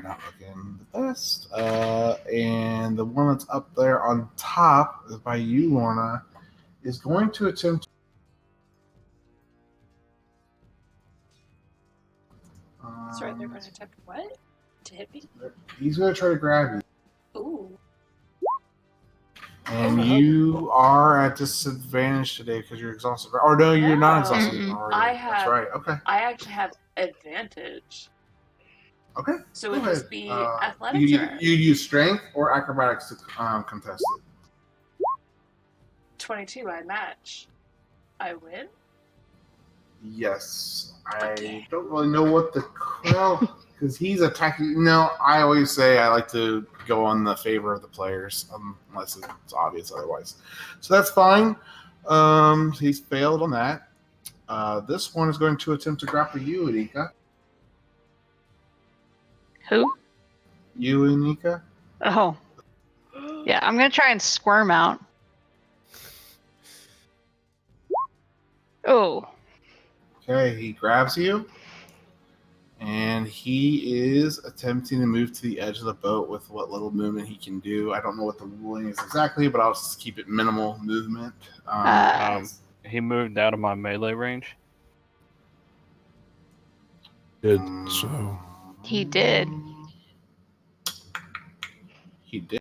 they're not looking the best. And the one that's up there on top is by you, Lorna, is going to attempt. Sorry, they're going to attempt what? To hit me? He's going to try to grab you. Ooh. And you are at disadvantage today because you're exhausted. Or no, you're not exhausted. That's right. Okay. I actually have advantage. Okay. So would this be athletics? You use strength or acrobatics to contest it. 22, I match. I win? Yes. I don't really know what the because he's attacking. No, I always say I like to go on the favor of the players, unless it's obvious otherwise. So that's fine. He's failed on that. This one is going to attempt to grapple you, Anika. Who? You, Anika. Oh. Yeah, I'm going to try and squirm out. Oh. Okay, he grabs you. And he is attempting to move to the edge of the boat with what little movement he can do. I don't know what the ruling is exactly, but I'll just keep it minimal movement. He moved out of my melee range. Good. So he did. He did.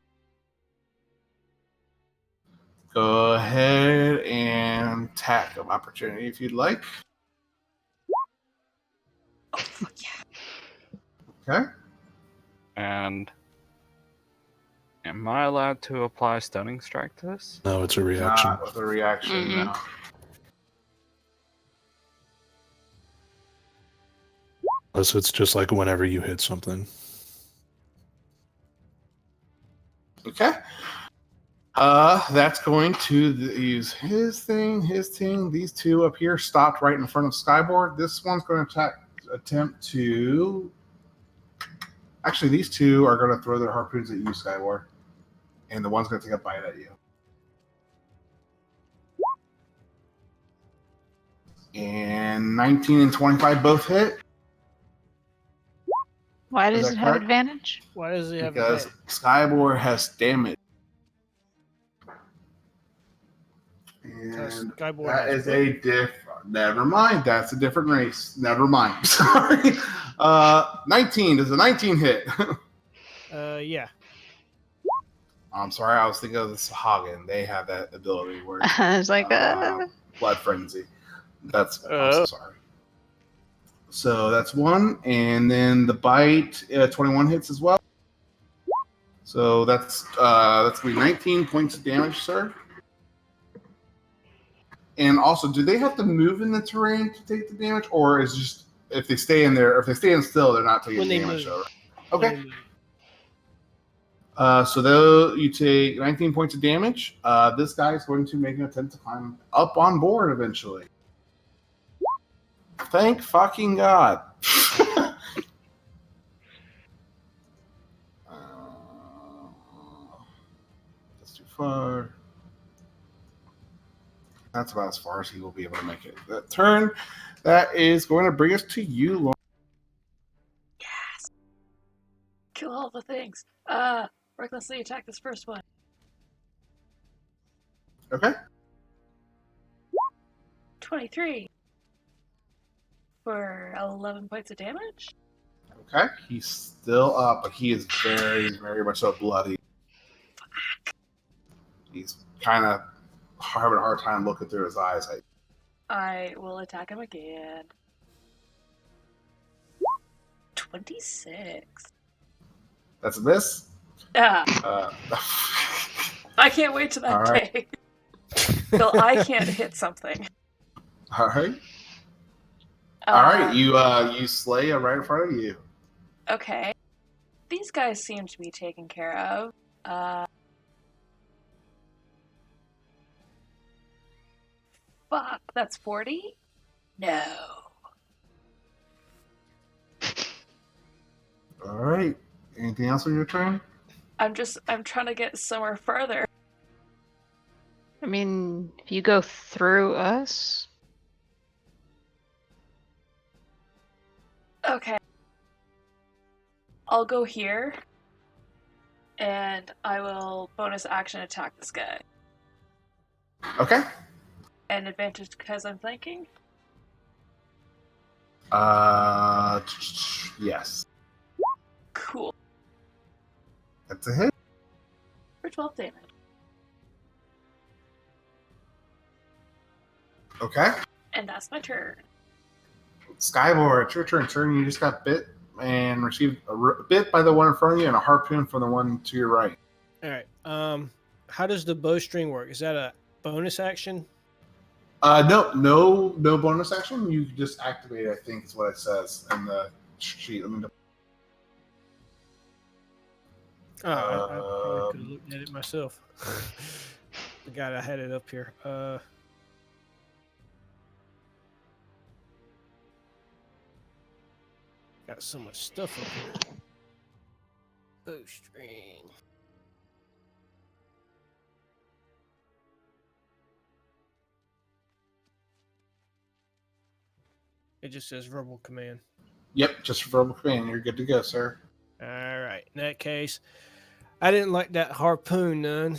Go ahead and attack of opportunity if you'd like. Oh, fuck yeah. Okay. And am I allowed to apply stunning strike to this? no, it's a reaction. Not with a reaction, no. Unless it's just like whenever you hit something. Okay. That's going to use his thing. These two up here stopped right in front of Skyboard. This one's going to attempt to. Actually, these two are going to throw their harpoons at you, Skyward. And the one's going to take a bite at you. And 19 and 25 both hit. Why does it have advantage? Why does it have advantage? advantage? Because Skyward has damage. And that is a never mind. That's a different race. Never mind. Sorry. 19. Does a 19 hit? Yeah. I'm sorry. I was thinking of the Sahagin. They have that ability where it's like blood frenzy. I'm so sorry. So that's one, and then the bite 21 hits as well. So that's gonna be 19 points of damage, sir. And also, do they have to move in the terrain to take the damage, or is just if they stay in there, if they stay in still, they're not taking damage? Over. Okay. So though you take 19 points of damage, this guy is going to make an attempt to climb up on board eventually. Thank fucking God. That's too far. That's about as far as he will be able to make it. That turn, that is going to bring us to you, Lauren. Yes. Kill all the things. Recklessly attack this first one. Okay. 23. For 11 points of damage? Okay. He's still up, but he is very, very much so bloody. He's kind of having a hard time looking through his eyes. I will attack him again. 26. That's a miss? Yeah. I can't wait to that day. So I can't hit something. All right. All right, you slay it right in front of you. Okay. These guys seem to be taken care of. Fuck, that's 40? No. All right. Anything else on your turn? I'm trying to get somewhere further. I mean, if you go through us. Okay. I'll go here, and I will bonus action attack this guy. Okay. And advantage because I'm flanking. Yes. Cool. That's a hit. For 12 damage. Okay. And that's my turn. Skybor, it's your turn, sir. You just got bit and received a bit by the one in front of you and a harpoon from the one to your right. All right. How does the bowstring work? Is that a bonus action? No bonus action. You just activate it, I think is what it says in the sheet. Let me Oh, I probably could have looked at it myself. Forgot I had it up here. Got so much stuff up here. Bowstring. It just says verbal command. Yep, just verbal command. You're good to go, sir. All right. In that case, I didn't like that harpoon none.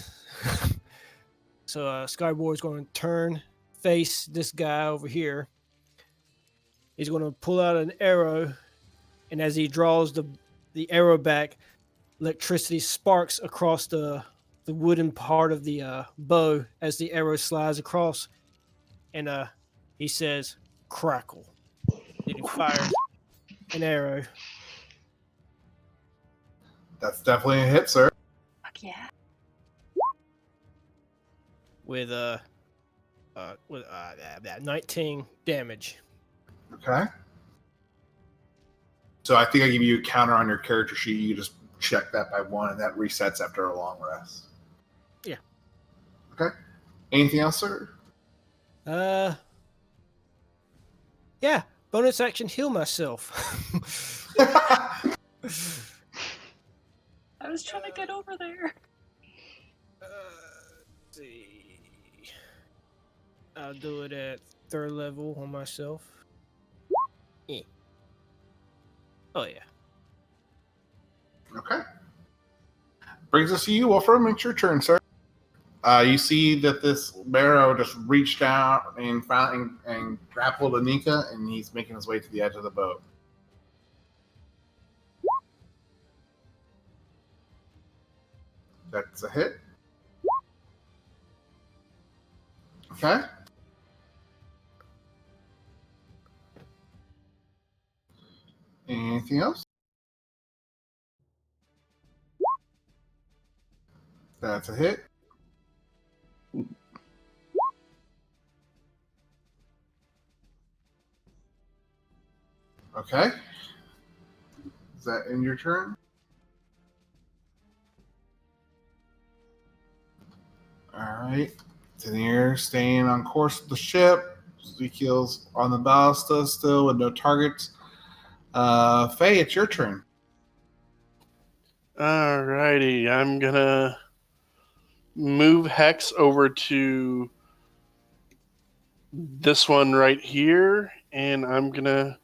So Skyboard's going to turn, face this guy over here. He's going to pull out an arrow, and as he draws the arrow back, electricity sparks across the wooden part of the bow as the arrow slides across, and he says, "Crackle." Then he fires an arrow. That's definitely a hit, sir. Fuck yeah. With 19 damage. Okay. So I think I give you a counter on your character sheet. You just check that by 1, and that resets after a long rest. Yeah. Okay. Anything else, sir? Yeah. Bonus action, heal myself. I was trying to get over there. Let's see. I'll do it at 3rd level on myself. Yeah. Oh yeah. Okay. Brings us to you, Wolfram. It's your turn, sir. You see that this Barrow just reached out and found and grappled Anika, and he's making his way to the edge of the boat. That's a hit. Okay. Anything else? That's a hit. Okay. Is that in your turn? All right. Tenier staying on course with the ship. Ezekiel's on the ballista still with no targets. Faye, it's your turn. Alrighty, I'm gonna move Hex over to this one right here, and I'm gonna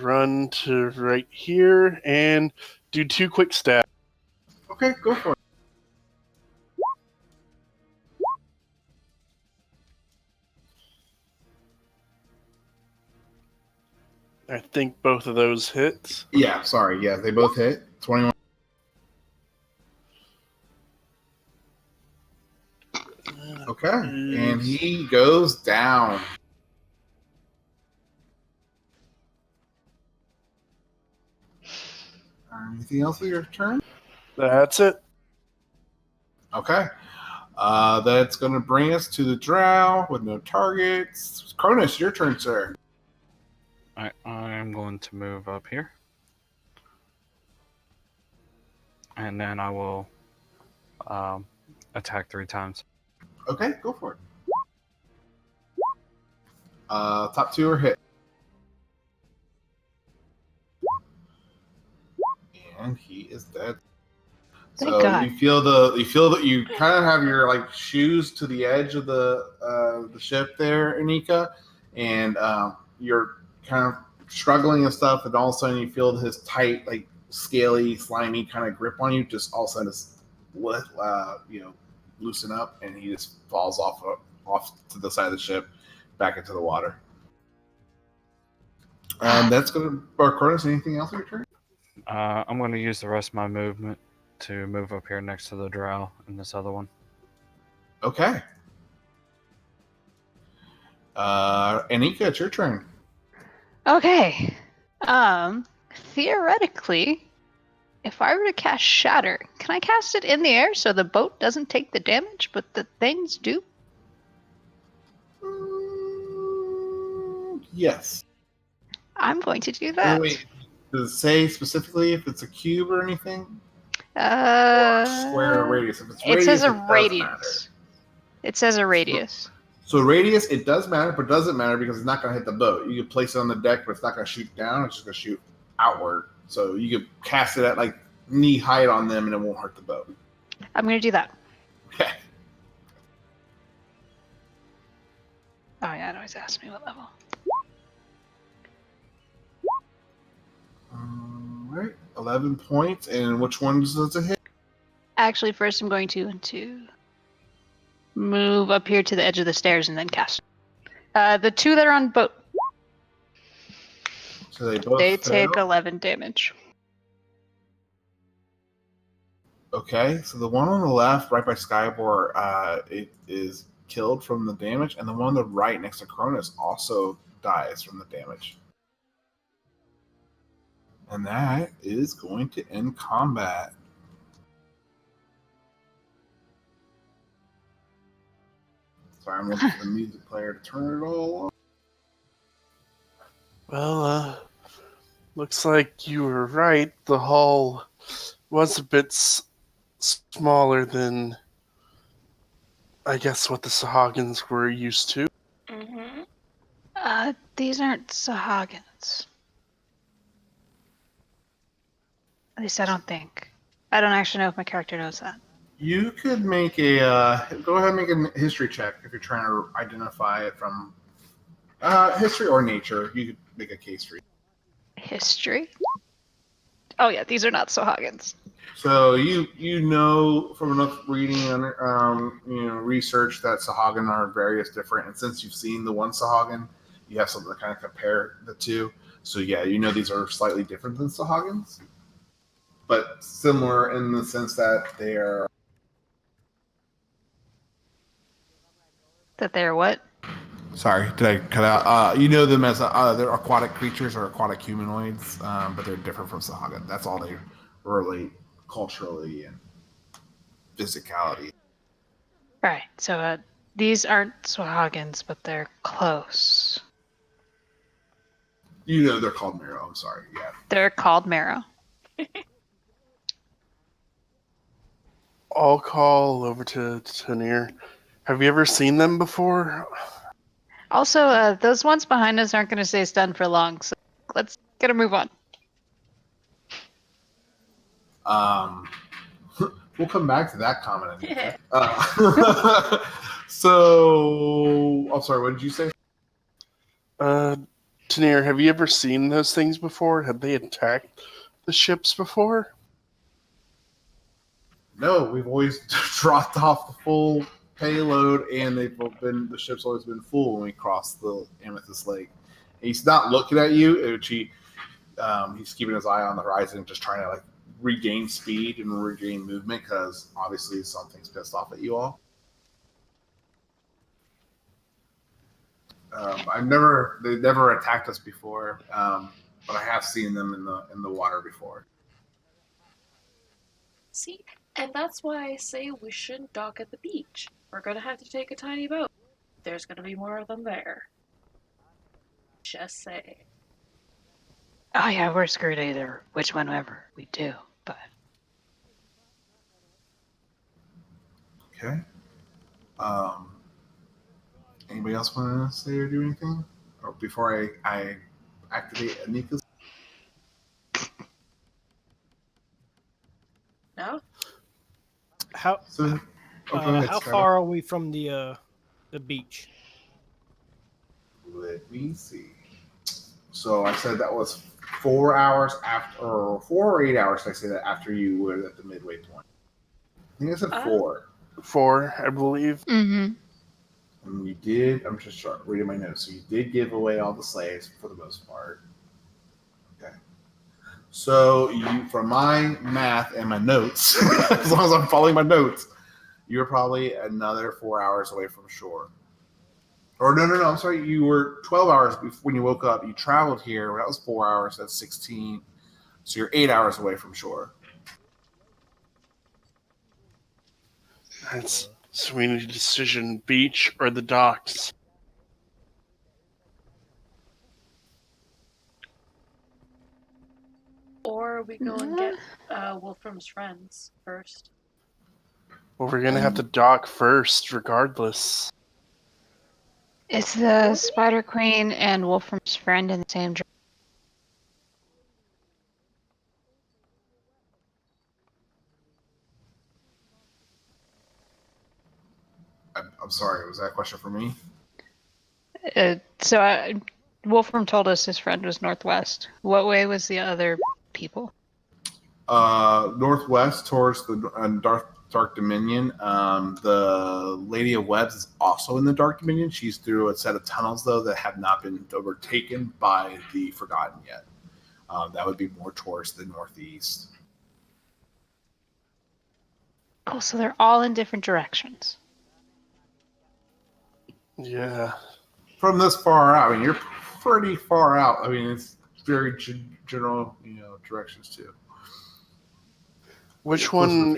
run to right here and do 2 quick stabs. Okay, go for it. I think both of those hits. Yeah, sorry. Yeah, they both hit. 21. Okay, and he goes down. Anything else with your turn? That's it. Okay. That's going to bring us to the drow with no targets. Chronis, your turn, sir. I'm going to move up here. And then I will attack 3 times. Okay, go for it. Top 2 are hit. And he is dead. Thank So God. you feel that you kind of have your like shoes to the edge of the ship there, Anika, and you're kind of struggling and stuff, and all of a sudden you feel his tight like scaly, slimy kind of grip on you, just all of a sudden just loosen up, and he just falls off to the side of the ship, back into the water. That's going to Chronis. Anything else in your turn? I'm going to use the rest of my movement to move up here next to the drow and this other one. Okay. Anika, it's your turn. Okay. Theoretically, if I were to cast Shatter, can I cast it in the air so the boat doesn't take the damage, but the things do? Yes. I'm going to do that. Wait, does it say specifically if it's a cube or anything? Uh, Square or radius? If it's it says a does radius. matter. It says a radius. So radius, it does matter, but doesn't matter because it's not going to hit the boat. You can place it on the deck, but it's not going to shoot down. It's just going to shoot outward. So you could cast it at like knee height on them, and it won't hurt the boat. I'm going to do that. Okay. Oh yeah, it always asks me what level. All right, 11 points. And which ones does it hit? Actually, first I'm going to move up here to the edge of the stairs and then cast. The two that are on boat. So they both They fail. take 11 damage. Okay, so the one on the left, right by Skybor, it is killed from the damage, and the one on the right next to Chronis also dies from the damage. And that is going to end combat. Sorry, I'm looking for the music player to turn it all on. Well, looks like you were right. The hull was a bit smaller than, I guess, what the Sahagins were used to. Mm-hmm. These aren't Sahagins. At least I don't think. I don't actually know if my character knows that. You could make a go ahead and make a history check if you're trying to identify it from history or nature. You could make a case for you. History? Oh yeah, these are not Sahagins. So you know from enough reading and research that Sahagin are various different, and since you've seen the one Sahagin, you have something to kind of compare the two. So yeah, you know these are slightly different than Sahagins, but similar in the sense that they are. That they're what? Sorry, did I cut out? You know them as they're aquatic creatures or aquatic humanoids, but they're different from Sahagin. That's all they relate culturally and physicality. Right, so these aren't Sahagins, but they're close. You know they're called Mero. I'm sorry. Yeah. They're called Marrow. I'll call over to Tanir. Have you ever seen them before? Also, those ones behind us aren't going to stay stunned for long, so let's get a move on. We'll come back to that comment. So, I'm sorry. What did you say? Tanir, have you ever seen those things before? Have they attacked the ships before? No, we've always dropped off the full payload, and the ship's always been full when we cross the Amethyst Lake. And he's not looking at you, which he's keeping his eye on the horizon, just trying to regain speed and regain movement because obviously something's pissed off at you all. They've never attacked us before, but I have seen them in the water before. See, and that's why I say we shouldn't dock at the beach. We're gonna have to take a tiny boat. There's gonna be more of them there. Just say. Oh yeah, we're screwed either which one ever we do, but... Okay. Anybody else want to say or do anything? Or before I activate Anika's? No? How Go ahead, how Scott. far are we from the beach? Let me see. So I said that was 4 hours after, or 4 or 8 hours, did I say that, after you were at the midway point? I think I said 4. 4, I believe. Mm-hmm. And you did, I'm just reading my notes. So you did give away all the slaves for the most part. Okay. So you, from my math and my notes, as long as I'm following my notes, you're probably another 4 hours away from shore. Or no, I'm sorry. You were 12 hours when you woke up. You traveled here. That was 4 hours. That's 16. So you're 8 hours away from shore. So we need a decision: beach or the docks. Or we go and get Wolfram's friends first. Well, we're gonna have to dock first, regardless. Is the Spider Queen and Wolfram's friend in the same direction? I'm sorry. Was that a question for me? Wolfram told us his friend was northwest. What way was the other people? Northwest towards the Dark Dominion. The Lady of Webs is also in the Dark Dominion. She's through a set of tunnels, though, that have not been overtaken by the Forgotten yet. That would be more towards the northeast. Oh, so they're all in different directions. Yeah. From this far out, I mean, you're pretty far out. I mean, it's very general, directions too. Which one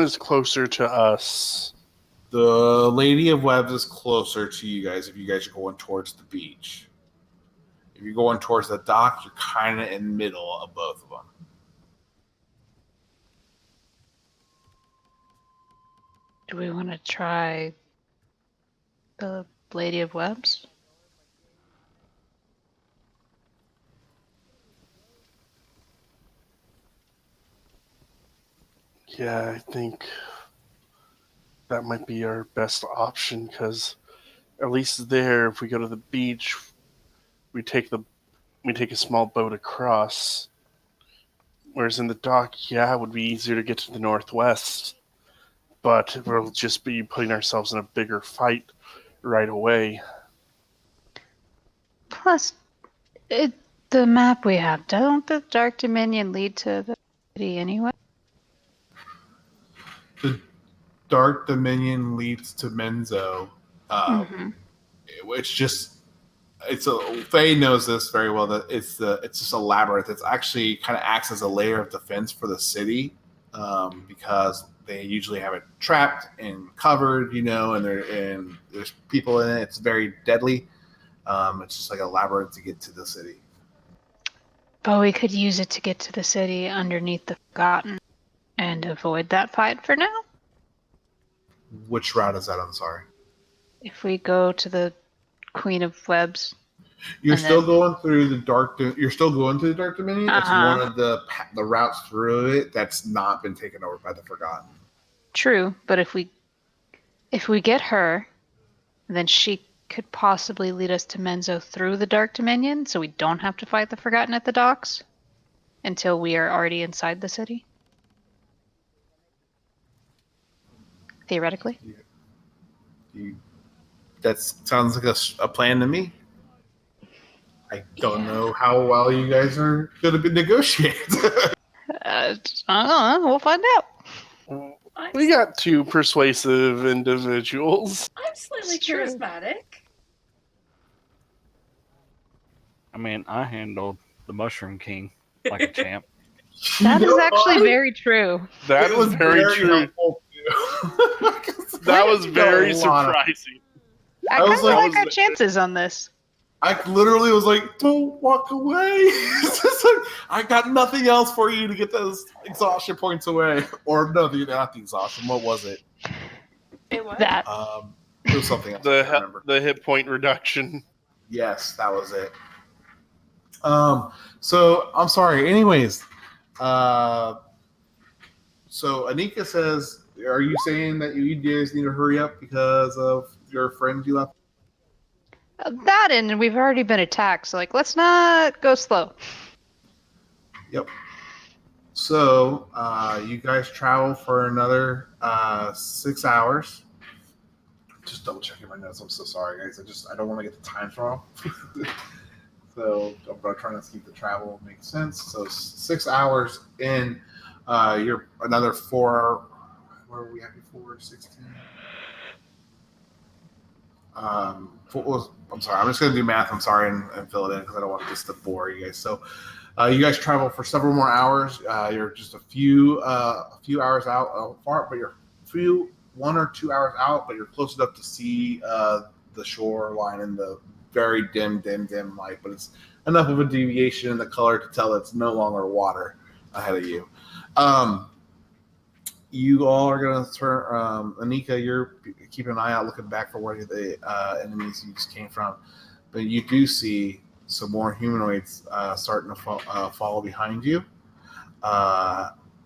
is closer to us? The Lady of Webs is closer to you guys if you guys are going towards the beach. If you're going towards the dock, you're kind of in the middle of both of them. Do we want to try the Lady of Webs? Yeah, I think that might be our best option, because at least there, if we go to the beach, we take a small boat across. Whereas in the dock, yeah, it would be easier to get to the northwest, but we'll just be putting ourselves in a bigger fight right away. Plus, the map we have, don't the Dark Dominion lead to the city anyway? The Dark Dominion leads to Menzo, which Faye knows this very well, that it's just a labyrinth. It's actually kind of acts as a layer of defense for the city, because they usually have it trapped and covered, and there's people in it. It's very deadly. It's just like a labyrinth to get to the city. But we could use it to get to the city underneath the Forgotten and avoid that fight for now. Which route is that? I'm sorry. If we go to the Queen of Webs. You're still going through the You're still going to the Dark Dominion. It's one of the routes through it that's not been taken over by the Forgotten. True, but if we get her, then she could possibly lead us to Menzo through the Dark Dominion, so we don't have to fight the Forgotten at the docks until we are already inside the city. Theoretically. That sounds like a plan to me. I don't know how well you guys are going to be negotiating. I don't know. We'll find out. We got 2 persuasive individuals. I'm slightly charismatic. I mean, I handled the Mushroom King like a champ. That is actually very true. That is very true. That was very surprising. I kind of like our chances on this. I literally was like, don't walk away. It's just like, I got nothing else for you to get those exhaustion points away. Or no, not the exhaustion. What was it? It was? That. It was something else. I remember. The hit point reduction. Yes, that was it. So I'm sorry. Anyways, so Anika says, are you saying that you guys need to hurry up because of your friends you left? That, and we've already been attacked, so let's not go slow. Yep. So you guys travel for another 6 hours. Just double checking my notes. I'm so sorry, guys. I don't want to get the times wrong. So I'm going to try to keep the travel make sense. So 6 hours in, you're another 4. Where were we at before? 16. I'm sorry. I'm just going to do math. I'm sorry and fill it in because I don't want this to bore you guys. So you guys travel for several more hours. You're just a few hours out far, but you're 1 or 2 hours out, but you're close enough to see the shoreline in the very dim light. But it's enough of a deviation in the color to tell it's no longer water ahead of you. You all are going to turn. Anika, you're keeping an eye out, looking back for where the enemies you just came from. But you do see some more humanoids starting to follow behind you.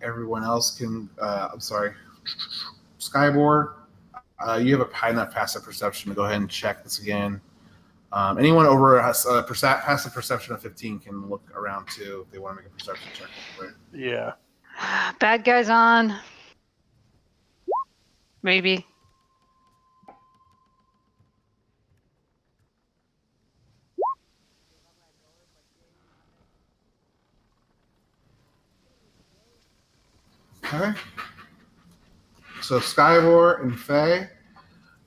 Everyone else can. I'm sorry, Skyboard. You have a high enough passive perception to go ahead and check this again. Anyone over a passive perception of 15 can look around too if they want to make a perception check. Yeah. Bad guys on. Maybe. Okay. So Skyboard and Faye,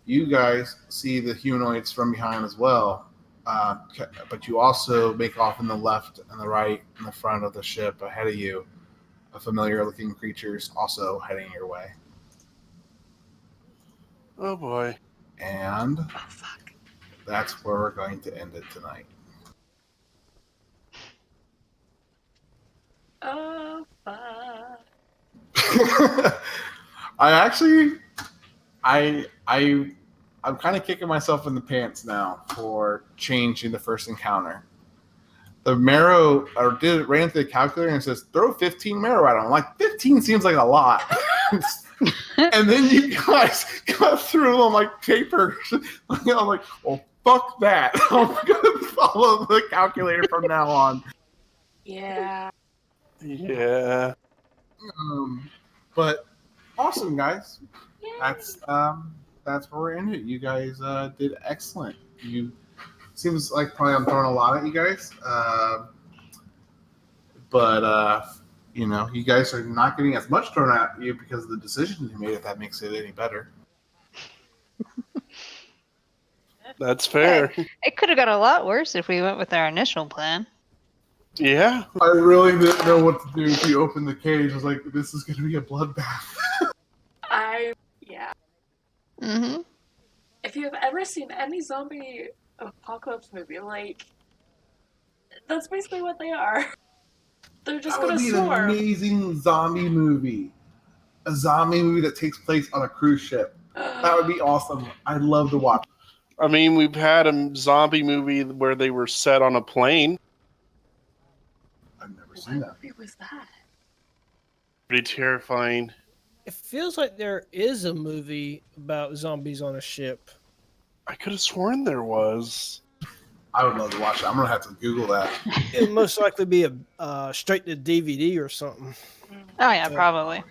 you guys see the humanoids from behind as well. But you also make off in the left and the right and the front of the ship ahead of you. Familiar looking creatures also heading your way. Oh boy. And that's where we're going to end it tonight. Oh, fuck. I'm kind of kicking myself in the pants now for changing the first encounter. The marrow ran through the calculator and it says throw 15 marrow at him. I'm like, 15 seems like a lot. And then you guys got through them like paper. I'm like, well, fuck that. I'm gonna follow the calculator from now on. Yeah. Yeah. But awesome, guys. Yay. That's where we're in it. You guys did excellent. Seems like probably I'm throwing a lot at you guys, but you guys are not getting as much thrown at you because of the decisions you made. If that makes it any better. That's fair. Hey, it could have got a lot worse if we went with our initial plan. Yeah. I really didn't know what to do if you opened the cage. I was like, this is going to be a bloodbath. Yeah. Mm-hmm. If you have ever seen any zombie apocalypse movie, like, that's basically what they are. They're just That would gonna be an swarm. amazing zombie movie. A zombie movie that takes place on a cruise ship. That would be awesome. I'd love to watch. I mean, we've had a zombie movie where they were set on a plane. I've never seen that. What movie was that? Pretty terrifying. It feels like there is a movie about zombies on a ship. I could have sworn there was. I would love to watch it. I'm gonna have to Google that. It'd most likely be a straight to DVD or something. Oh yeah, probably.